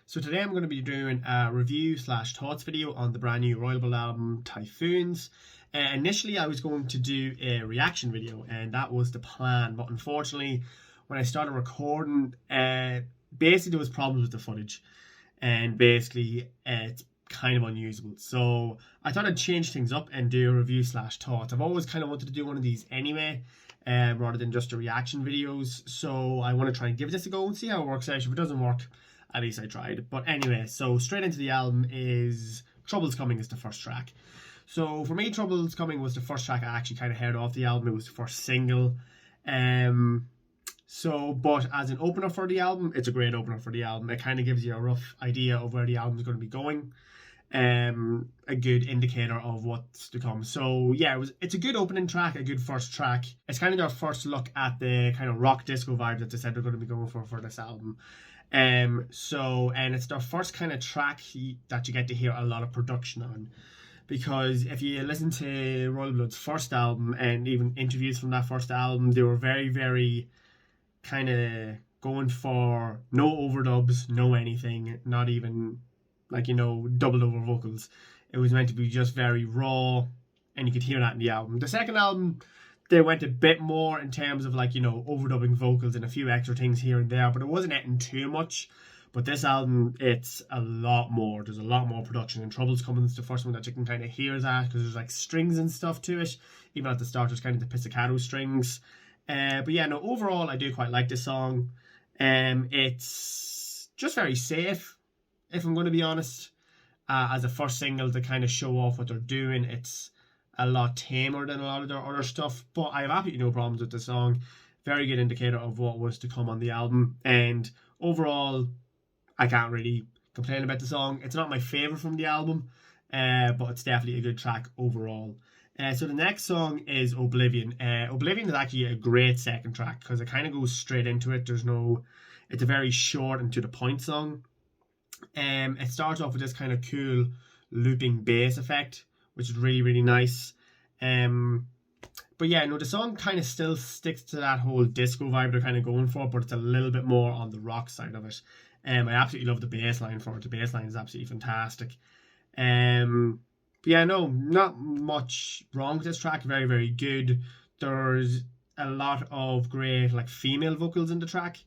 So today I'm going to be doing a review slash thoughts video on the brand new Royal album Typhoons. Initially I was going to do a reaction video and that was the plan, but unfortunately when I started recording, basically there was problems with the footage and basically it's kind of unusable. So I thought I'd change things up and do a review slash thoughts. I've always kind of wanted to do one of these anyway, rather than just the reaction videos. So I want to try and give this a go and see how it works out. If it doesn't work, at least I tried. But anyway, so straight into the album is Trouble's Coming is the first track. So for me, Trouble's Coming was the first track I actually kind of heard off the album. It was the first single. But as an opener for the album, it's a great opener for the album. It kind of gives you a rough idea of where the album is going to be going. A good indicator of what's to come. So yeah, it's a good opening track, a good first track. It's kind of their first look at the kind of rock disco vibe that they said they're going to be going for this album. And it's their first kind of track that you get to hear a lot of production on, because if you listen to Royal Blood's first album and even interviews from that first album, they were very, very kind of going for no overdubs, no anything, not even doubled over vocals. It was meant to be just very raw, and you could hear that in the album. The second album, they went a bit more in terms of overdubbing vocals and a few extra things here and there, but it wasn't anything too much. But this album, it's a lot more. There's a lot more production, and Trouble's Coming is the first one that you can kind of hear that, because there's strings and stuff to it. Even at the start, there's kind of the pizzicato strings. But yeah, no, overall, I do quite like this song. It's just very safe, if I'm going to be honest. As a first single to kind of show off what they're doing, it's a lot tamer than a lot of their other stuff, but I have absolutely no problems with the song. Very good indicator of what was to come on the album, and overall I can't really complain about the song. It's not my favourite from the album, but it's definitely a good track overall. So the next song is Oblivion. Oblivion is actually a great second track because it kind of goes straight into it. It's a very short and to the point song. It starts off with this kind of cool looping bass effect, which is really, really nice. But yeah, no, the song kind of still sticks to that whole disco vibe they're kind of going for, but it's a little bit more on the rock side of it. I absolutely love the bass line for it. The bass line is absolutely fantastic. But yeah, no, not much wrong with this track. Very, very good. There's a lot of great female vocals in the track.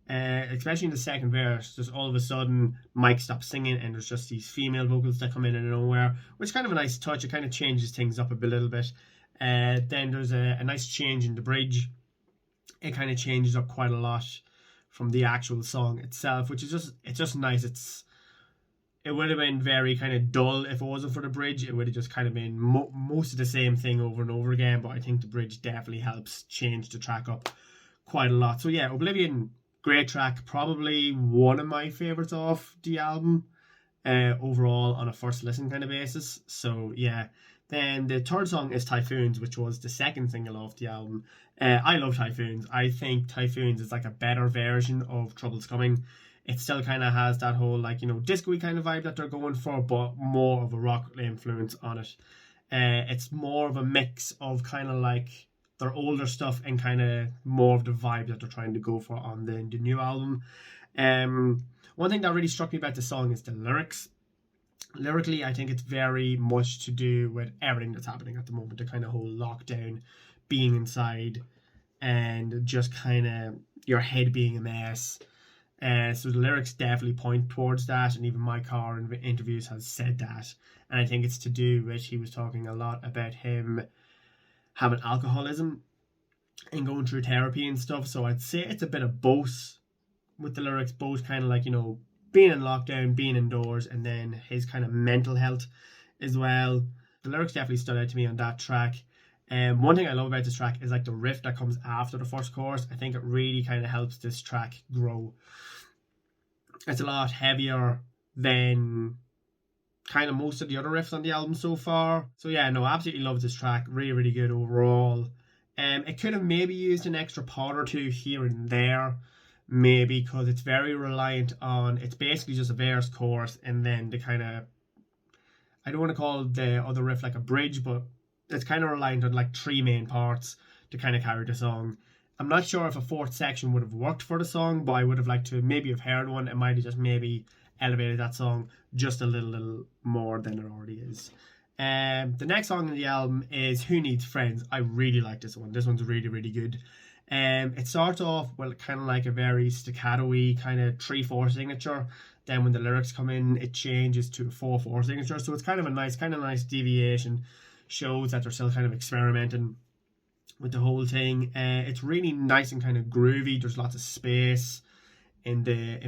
Especially in the second verse, just all of a sudden Mike stops singing and there's just these female vocals that come in out of nowhere, which is kind of a nice touch. It kind of changes things up a little bit. Then there's a nice change in the bridge. It kind of changes up quite a lot from the actual song itself, which is just nice. It would have been very kind of dull if it wasn't for the bridge. It would have just kind of been most of the same thing over and over again, but I think the bridge definitely helps change the track up quite a lot. So yeah, Oblivion, great track, probably one of my favourites off the album overall on a first listen kind of basis. So yeah, then the third song is Typhoons, which was the second single off the album. I love Typhoons. I think Typhoons is a better version of Trouble's Coming. It still kind of has that whole disco-y kind of vibe that they're going for, but more of a rock influence on it. It's more of a mix of kind of their older stuff and kind of more of the vibe that they're trying to go for on the new album. One thing that really struck me about the song is the lyrics. Lyrically, I think it's very much to do with everything that's happening at the moment. The kind of whole lockdown, being inside, and just kind of your head being a mess. So the lyrics definitely point towards that, and even Mike Carr in interviews has said that. And I think it's to do with, he was talking a lot about him having alcoholism and going through therapy and stuff. So I'd say it's a bit of both with the lyrics, both kind of being in lockdown, being indoors, and then his kind of mental health as well. The lyrics definitely stood out to me on that track. One thing I love about this track is the riff that comes after the first chorus. I think it really kind of helps this track grow. It's a lot heavier than kind of most of the other riffs on the album so far. So yeah, no, absolutely love this track. Really, really good overall. It could have maybe used an extra part or two here and there, maybe, because it's very reliant on, it's basically just a verse, chorus, and then the kind of, I don't want to call the other riff a bridge, but it's kind of reliant on three main parts to kind of carry the song. I'm not sure if a fourth section would have worked for the song, but I would have liked to maybe have heard one. It might have just maybe elevated that song just a little more than it already is. The next song in the album is Who Needs Friends. I really like this one. This one's really, really good. It starts off with kind of like a very staccato-y kind of 3/4 signature. Then when the lyrics come in, it changes to a 4/4 signature. So it's kind of a nice deviation. Shows that they're still kind of experimenting with the whole thing. It's really nice and kind of groovy. There's lots of space in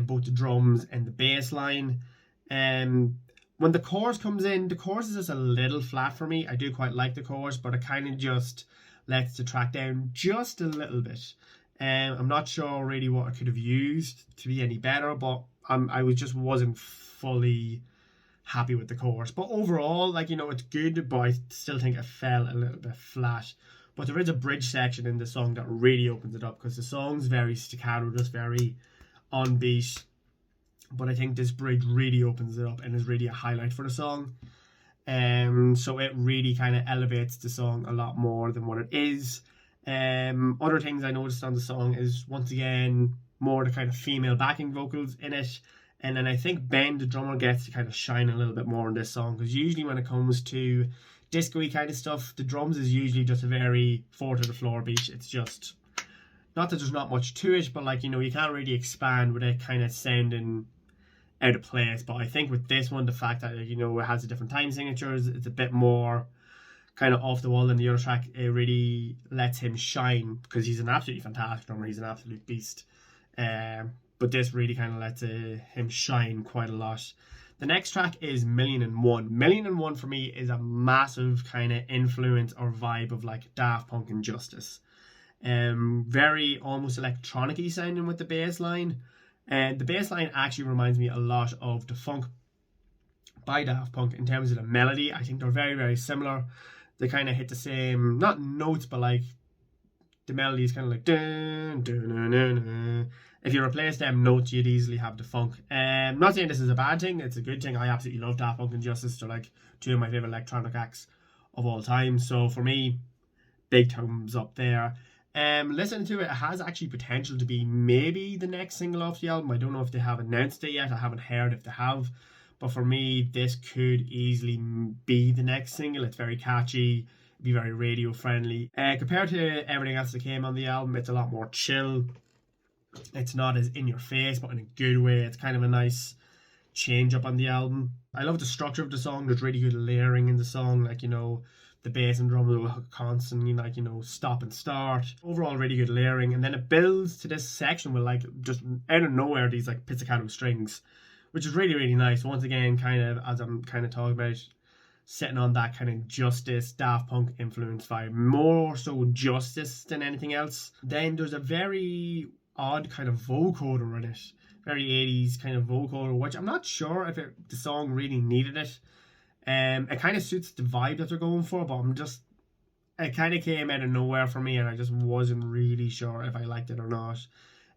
both the drums and the bass line. When the chorus comes in, the chorus is just a little flat for me. I do quite like the chorus, but it kind of just lets the track down just a little bit. I'm not sure really what I could have used to be any better, but I just wasn't fully happy with the chorus. But overall, like, you know, it's good, but I still think it fell a little bit flat. But there is a bridge section in the song that really opens it up, because the song's very staccato, just very on beat. But I think this bridge really opens it up and is really a highlight for the song. So it really kind of elevates the song a lot more than what it is. Other things I noticed on the song is, once again, more the kind of female backing vocals in it. And then I think Ben, the drummer, gets to kind of shine a little bit more in this song, because usually when it comes to disco-y kind of stuff, the drums is usually just a very 4-to-the-floor beat. It's just, not that there's not much to it, but like, you know, you can't really expand with it kind of sounding out of place. But I think with this one, the fact that, you know, it has a different time signatures, it's a bit more kind of off the wall than the other track. It really lets him shine, because he's an absolutely fantastic drummer. He's an absolute beast. But this really kind of lets him shine quite a lot. The next track is Million and One. Million and One for me is a massive kind of influence or vibe of like Daft Punk and Justice. Very almost electronic-y sounding with the bass line. And the bass line actually reminds me a lot of The Funk by Daft Punk in terms of the melody. I think they're very, very similar. They kind of hit the same, not notes, but like the melody is kind of like dun, dun, dun, dun, dun. If you replace them notes, you'd easily have The Funk. Not saying this is a bad thing, it's a good thing. I absolutely love Daft Punk and Justice. They're like two of my favourite electronic acts of all time. So for me, big thumbs up there. Listening to it, it has actually potential to be maybe the next single off the album. I don't know if they have announced it yet. I haven't heard if they have. But for me, this could easily be the next single. It's very catchy, be very radio friendly. Compared to everything else that came on the album, it's a lot more chill. It's not as in your face, but in a good way. It's kind of a nice change up on the album. I love the structure of the song. There's really good layering in the song. Like, you know, the bass and drums will constantly, like, you know, stop and start. Overall, really good layering. And then it builds to this section with, like, just out of nowhere, these, like, pizzicato strings, which is really, really nice. Once again, kind of, as I'm kind of talking about, setting on that kind of Justice, Daft Punk influence vibe. More so Justice than anything else. Then there's a very odd kind of vocoder in it. Very 80s kind of vocoder, which I'm not sure if the song really needed it. It kind of suits the vibe that they're going for, but it kind of came out of nowhere for me, and I just wasn't really sure if I liked it or not.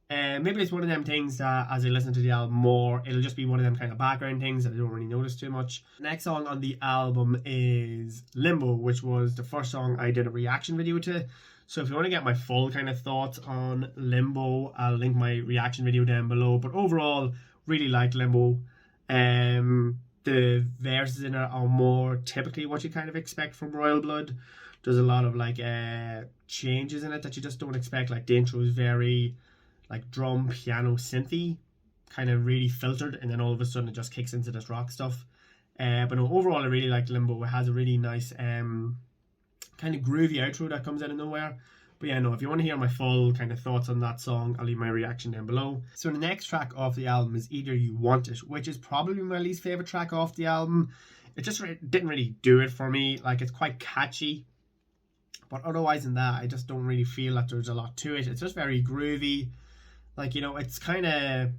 Maybe it's one of them things that as I listen to the album more, it'll just be one of them kind of background things that I don't really notice too much. The next song on the album is Limbo, which was the first song I did a reaction video to. So if you want to get my full kind of thoughts on Limbo, I'll link my reaction video down below. But overall, really like Limbo. The verses in it are more typically what you kind of expect from Royal Blood. There's a lot of like changes in it that you just don't expect. Like the intro is very like drum, piano, synthy, kind of really filtered, and then all of a sudden it just kicks into this rock stuff. But no, overall I really like Limbo. It has a really nice kind of groovy outro that comes out of nowhere. But yeah, no, if you want to hear my full kind of thoughts on that song, I'll leave my reaction down below. So the next track off the album is Either You Want It, which is probably my least favourite track off the album. It just didn't really do it for me. Like, it's quite catchy, but otherwise than that, I just don't really feel that there's a lot to it. It's just very groovy. Like, you know, it's kind of...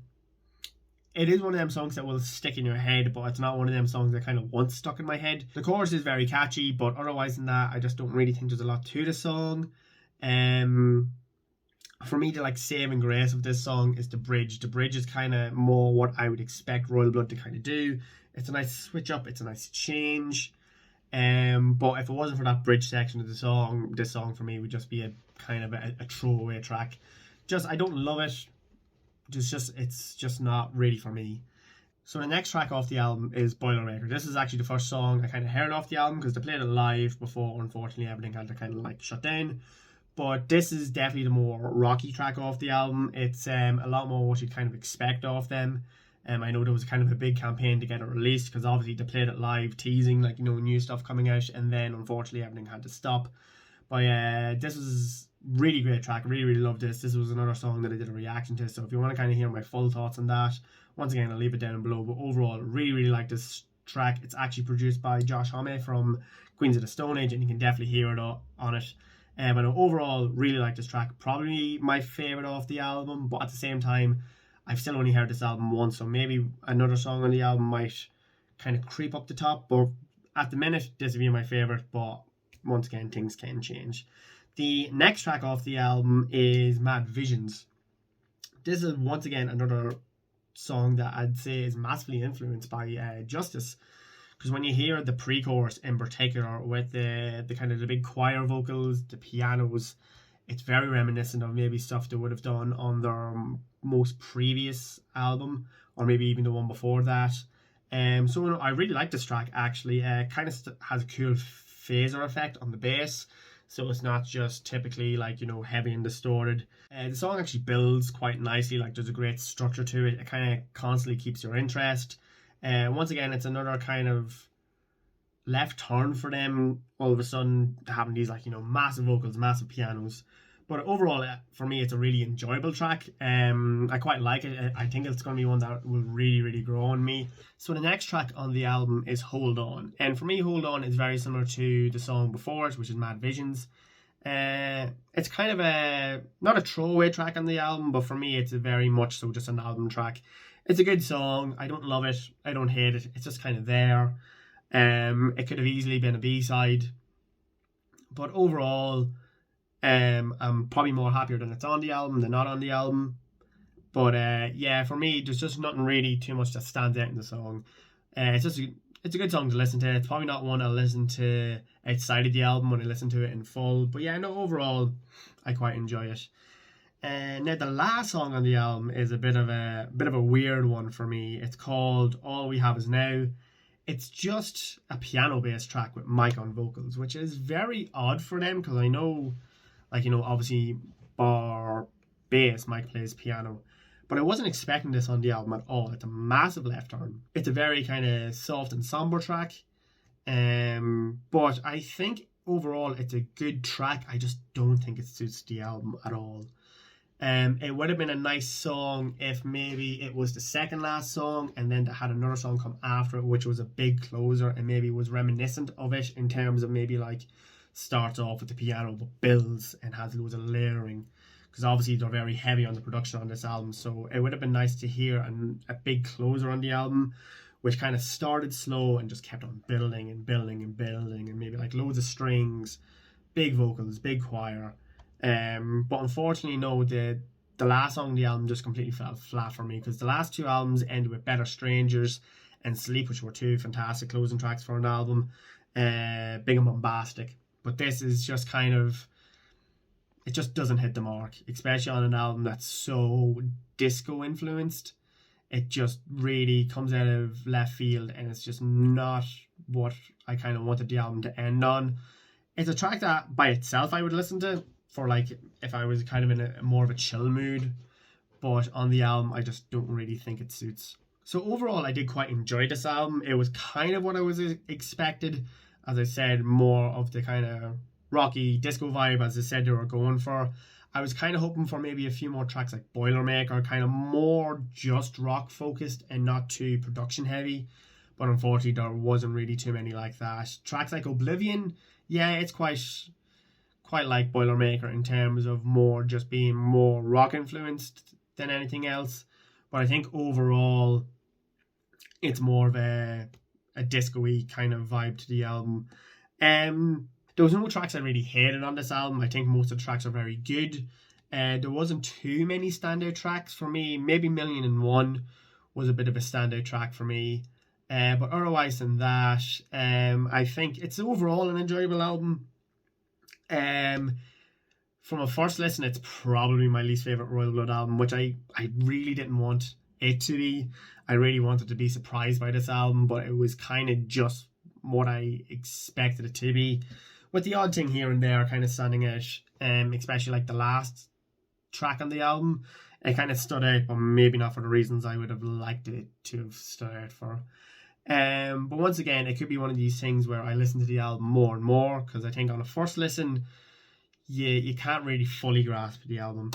It is one of them songs that will stick in your head, but it's not one of them songs that kind of once stuck in my head. The chorus is very catchy, but otherwise than that, I just don't really think there's a lot to the song. For me, the like saving grace of this song is the bridge. The bridge is kind of more what I would expect Royal Blood to kind of do. It's a nice switch up. It's a nice change. But if it wasn't for that bridge section of the song, this song for me would just be a kind of a throwaway track. I don't love it. It's just not really for me. So the next track off the album is Boilermaker. This is actually the first song I kind of heard off the album because they played it live before, unfortunately, everything had to kind of like shut down. But this is definitely the more rocky track off the album. It's a lot more what you'd kind of expect off them. I know there was kind of a big campaign to get it released because obviously they played it live, teasing like, you know, new stuff coming out, and then unfortunately everything had to stop. But this was really great track. I really loved this. This was another song that I did a reaction to, so if you want to kind of hear my full thoughts on that, once again I'll leave it down below. But overall, really like this track. It's actually produced by Josh Homme from Queens of the Stone Age, and you can definitely hear it on it. But overall, really like this track. Probably my favourite off the album, but at the same time, I've still only heard this album once, so maybe another song on the album might kind of creep up the top. But at the minute, this will be my favourite, but once again, things can change. The next track off the album is Mad Visions. This is once again another song that I'd say is massively influenced by Justice. Because when you hear the pre-chorus in particular with the kind of the big choir vocals, the pianos, it's very reminiscent of maybe stuff they would have done on their most previous album, or maybe even the one before that. So I really like this track actually. Kind of has a cool phaser effect on the bass, so it's not just typically like, you know, heavy and distorted. The song actually builds quite nicely. Like there's a great structure to it. It kind of constantly keeps your interest. Once again, it's another kind of left turn for them, all of a sudden having these like, you know, massive vocals, massive pianos. But overall, for me, it's a really enjoyable track. I quite like it. I think it's going to be one that will really grow on me. So the next track on the album is Hold On. And for me, Hold On is very similar to the song before it, which is Mad Visions. It's kind of not a throwaway track on the album, but for me, it's a very much so just an album track. It's a good song. I don't love it. I don't hate it. It's just kind of there. It could have easily been a B-side. But overall, I'm probably more happier than it's on the album than not on the album. But yeah, for me, there's just nothing really too much that stands out in the song. It's a good song to listen to. It's probably not one I'll listen to outside of the album when I listen to it in full. But yeah, no, overall, I quite enjoy it. Now the last song on the album is a bit of a weird one for me. It's called All We Have Is Now. It's just a piano-based track with Mike on vocals, which is very odd for them because I know, like, you know, obviously bar bass, Mike plays piano, but I wasn't expecting this on the album at all. It's a massive left turn. It's a very kind of soft and somber track, but I think overall it's a good track. I just don't think it suits the album at all. It would have been a nice song if maybe it was the second last song and then they had another song come after it, which was a big closer and maybe was reminiscent of it in terms of maybe like starts off with the piano but builds and has loads of layering, because obviously they're very heavy on the production on this album. So it would have been nice to hear a big closer on the album, which kind of started slow and just kept on building and maybe like loads of strings, big vocals, big choir. But unfortunately, no, the last song on the album just completely fell flat for me, because the last two albums ended with Better Strangers and Sleep, which were two fantastic closing tracks for an album, big and bombastic. But this is just kind of, it just doesn't hit the mark, especially on an album that's so disco influenced. It just really comes out of left field, and it's just not what I kind of wanted the album to end on. It's a track that by itself I would listen to for like if I was kind of in a more of a chill mood, but on the album I just don't really think it suits. So overall, I did quite enjoy this album. It was kind of what I was expected. As I said, more of the kind of rocky disco vibe as I said they were going for. I was kind of hoping for maybe a few more tracks like Boilermaker, kind of more just rock focused and not too production heavy, but unfortunately there wasn't really too many like that. Tracks like Oblivion, yeah, it's quite like Boilermaker in terms of more just being more rock influenced than anything else, but I think overall it's more of a disco-y kind of vibe to the album. There was no tracks I really hated on this album. I think most of the tracks are very good. There wasn't too many standout tracks for me. Maybe Million and One was a bit of a standout track for me. But otherwise than that, I think it's overall an enjoyable album. From a first listen, it's probably my least favourite Royal Blood album, which I really didn't want. it to be. I really wanted to be surprised by this album, but it was kind of just what I expected it to be, with the odd thing here and there kind of standing out, especially like the last track on the album. It kind of stood out, but maybe not for the reasons I would have liked it to have stood out for. But once again, it could be one of these things where I listen to the album more and more, because I think on a first listen, you can't really fully grasp the album.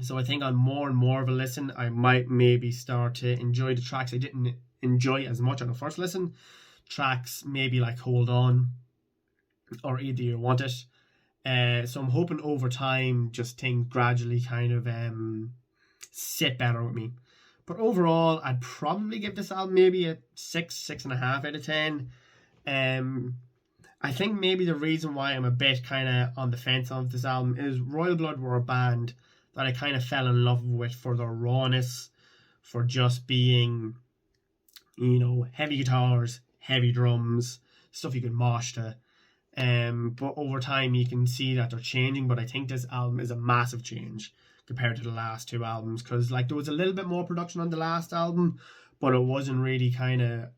So I think on more and more of a listen, I might maybe start to enjoy the tracks I didn't enjoy as much on the first listen. Tracks maybe like Hold On or Either You Want It. So I'm hoping over time, just things gradually kind of sit better with me. But overall, I'd probably give this album maybe a 6.5 out of 10. I think maybe the reason why I'm a bit kind of on the fence of this album is Royal Blood were a band that I kind of fell in love with for their rawness, for just being, you know, heavy guitars, heavy drums, stuff you can mosh to. But over time you can see that they're changing, but I think this album is a massive change compared to the last two albums, because like there was a little bit more production on the last album, but it wasn't really kind of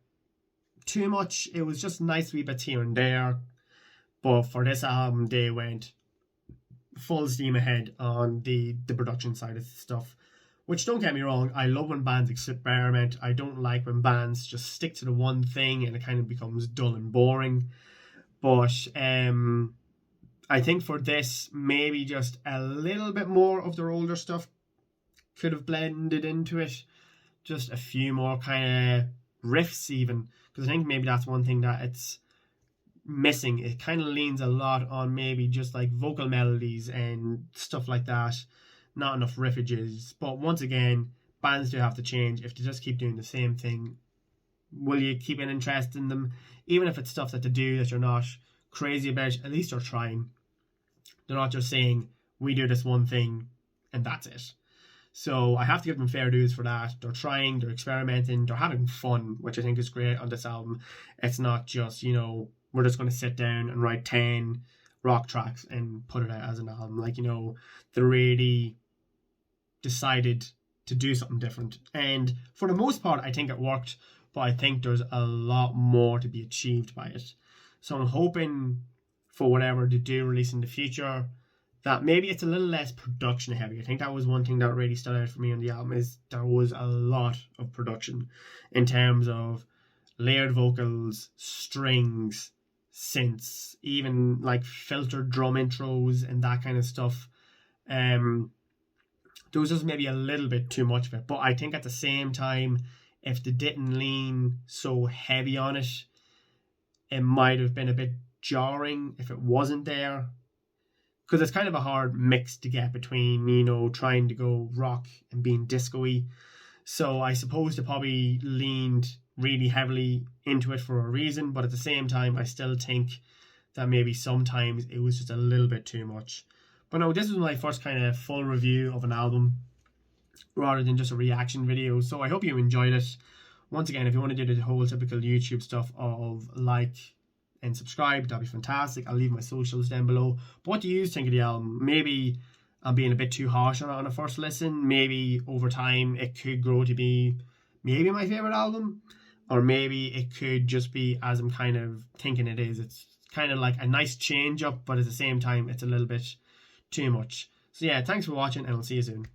too much. It was just nice wee bits here and there. But for this album, they went full steam ahead on the production side of stuff, which, don't get me wrong, I love when bands experiment. I don't like when bands just stick to the one thing and it kind of becomes dull and boring. But I think for this, maybe just a little bit more of their older stuff could have blended into it. Just a few more kind of riffs even, because I think maybe that's one thing that it's missing. It kind of leans a lot on maybe just like vocal melodies and stuff like that. Not enough riffages. But once again, bands do have to change. If they just keep doing the same thing, will you keep an interest in them? Even if it's stuff that they do that you're not crazy about, at least they're trying. They're not just saying, we do this one thing and that's it. So I have to give them fair dues for that. They're trying, they're experimenting, they're having fun, which I think is great on this album. It's not just, you know, we're just going to sit down and write 10 rock tracks and put it out as an album. Like, you know, they really decided to do something different. And for the most part, I think it worked, but I think there's a lot more to be achieved by it. So I'm hoping for whatever they do release in the future, that maybe it's a little less production heavy. I think that was one thing that really stood out for me on the album, is there was a lot of production in terms of layered vocals, strings, synths, even like filtered drum intros and that kind of stuff. There was just maybe a little bit too much of it. But I think at the same time, if they didn't lean so heavy on it, it might have been a bit jarring if it wasn't there. Because it's kind of a hard mix to get between, you know, trying to go rock and being disco-y. So I suppose they probably leaned really heavily into it for a reason, but at the same time, I still think that maybe sometimes it was just a little bit too much. But no, this was my first kind of full review of an album, rather than just a reaction video. So I hope you enjoyed it. Once again, if you want to do the whole typical YouTube stuff of like and subscribe, that'd be fantastic. I'll leave my socials down below. But what do you think of the album? Maybe I'm being a bit too harsh on it on a first listen. Maybe over time it could grow to be maybe my favourite album. Or maybe it could just be as I'm kind of thinking it is. It's kind of like a nice change up, but at the same time it's a little bit too much. So yeah, thanks for watching and I'll see you soon.